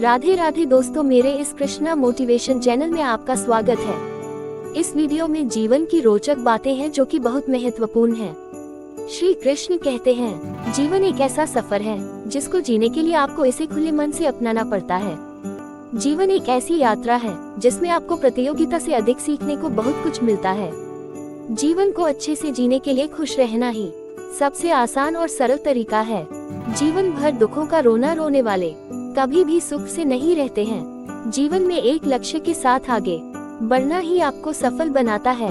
राधे राधे दोस्तों, मेरे इस कृष्णा मोटिवेशन चैनल में आपका स्वागत है। इस वीडियो में जीवन की रोचक बातें हैं जो कि बहुत महत्वपूर्ण हैं। श्री कृष्ण कहते हैं, जीवन एक ऐसा सफर है जिसको जीने के लिए आपको इसे खुले मन से अपनाना पड़ता है। जीवन एक ऐसी यात्रा है जिसमें आपको प्रतियोगिता से अधिक सीखने को बहुत कुछ मिलता है। जीवन को अच्छे से जीने के लिए खुश रहना ही सबसे आसान और सरल तरीका है। जीवन भर दुखों का रोना रोने वाले कभी भी सुख से नहीं रहते हैं। जीवन में एक लक्ष्य के साथ आगे बढ़ना ही आपको सफल बनाता है।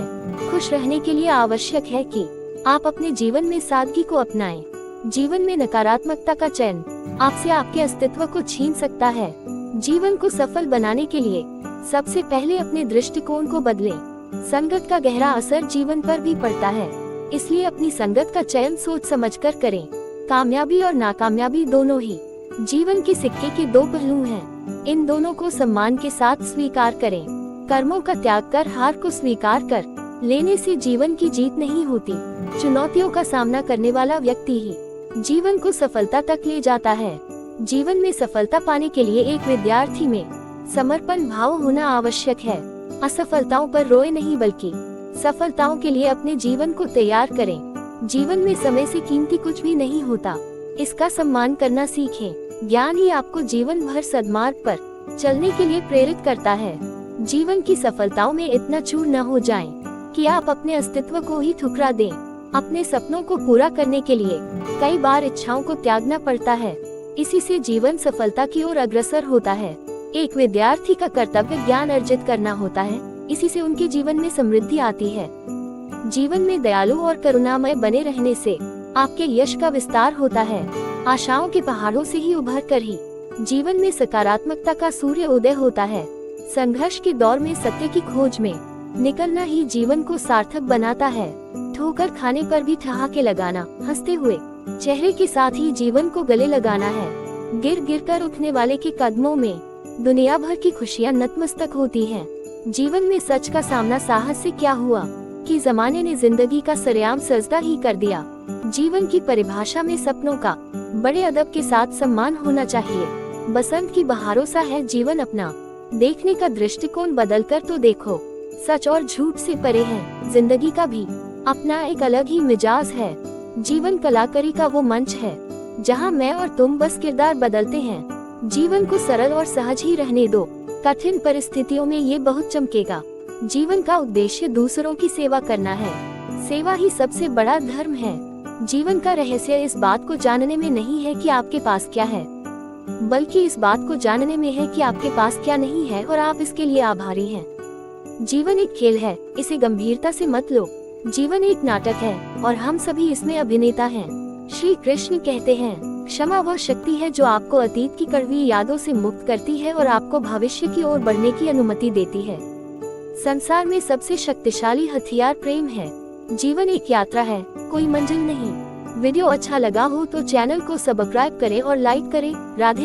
खुश रहने के लिए आवश्यक है कि आप अपने जीवन में सादगी को अपनाएं। जीवन में नकारात्मकता का चयन आपसे आपके अस्तित्व को छीन सकता है। जीवन को सफल बनाने के लिए सबसे पहले अपने दृष्टिकोण को बदलें। संगत का गहरा असर जीवन पर भी पड़ता है, इसलिए अपनी संगत का चयन सोच समझकर करें। कामयाबी और नाकामयाबी दोनों ही जीवन के सिक्के के दो पहलू हैं। इन दोनों को सम्मान के साथ स्वीकार करें। कर्मों का त्याग कर हार को स्वीकार कर लेने से जीवन की जीत नहीं होती। चुनौतियों का सामना करने वाला व्यक्ति ही जीवन को सफलता तक ले जाता है। जीवन में सफलता पाने के लिए एक विद्यार्थी में समर्पण भाव होना आवश्यक है। असफलताओं पर रोए नहीं बल्कि सफलताओं के लिए अपने जीवन को तैयार करें। जीवन में समय से कीमती कुछ भी नहीं होता, इसका सम्मान करना सीखें। ज्ञान ही आपको जीवन भर सद्मार्ग पर चलने के लिए प्रेरित करता है। जीवन की सफलताओं में इतना चूर न हो जाएं कि आप अपने अस्तित्व को ही ठुकरा दें। अपने सपनों को पूरा करने के लिए कई बार इच्छाओं को त्यागना पड़ता है, इसी से जीवन सफलता की ओर अग्रसर होता है। एक विद्यार्थी का कर्तव्य ज्ञान अर्जित करना होता है, इसी से उनके जीवन में समृद्धि आती है। जीवन में दयालु और करुणामय बने रहने से आपके यश का विस्तार होता है। आशाओं के पहाड़ों से ही उभर कर ही जीवन में सकारात्मकता का सूर्य उदय होता है। संघर्ष के दौर में सत्य की खोज में निकलना ही जीवन को सार्थक बनाता है। ठोकर खाने पर भी ठहाके लगाना, हंसते हुए चेहरे के साथ ही जीवन को गले लगाना है। गिर गिर कर उठने वाले के कदमों में दुनिया भर की खुशियां नतमस्तक होती हैं। जीवन में सच का सामना साहस से क्या हुआ कि जमाने ने जिंदगी का सरेआम सजदा ही कर दिया। जीवन की परिभाषा में सपनों का बड़े अदब के साथ सम्मान होना चाहिए। बसंत की बहारों सा है जीवन अपना, देखने का दृष्टिकोण बदलकर तो देखो। सच और झूठ से परे है, जिंदगी का भी अपना एक अलग ही मिजाज है। जीवन कलाकारी का वो मंच है जहां मैं और तुम बस किरदार बदलते हैं। जीवन को सरल और सहज ही रहने दो, कठिन परिस्थितियों में ये बहुत चमकेगा। जीवन का उद्देश्य दूसरों की सेवा करना है, सेवा ही सबसे बड़ा धर्म है। जीवन का रहस्य इस बात को जानने में नहीं है कि आपके पास क्या है, बल्कि इस बात को जानने में है कि आपके पास क्या नहीं है और आप इसके लिए आभारी हैं। जीवन एक खेल है, इसे गंभीरता से मत लो। जीवन एक नाटक है और हम सभी इसमें अभिनेता हैं। श्री कृष्ण कहते हैं, क्षमा वह शक्ति है जो आपको अतीत की कड़वी यादों से मुक्त करती है और आपको भविष्य की ओर बढ़ने की अनुमति देती है। संसार में सबसे शक्तिशाली हथियार प्रेम है। जीवन एक यात्रा है, कोई मंजिल नहीं। वीडियो अच्छा लगा हो तो चैनल को सब्सक्राइब करें और लाइक करें। राधे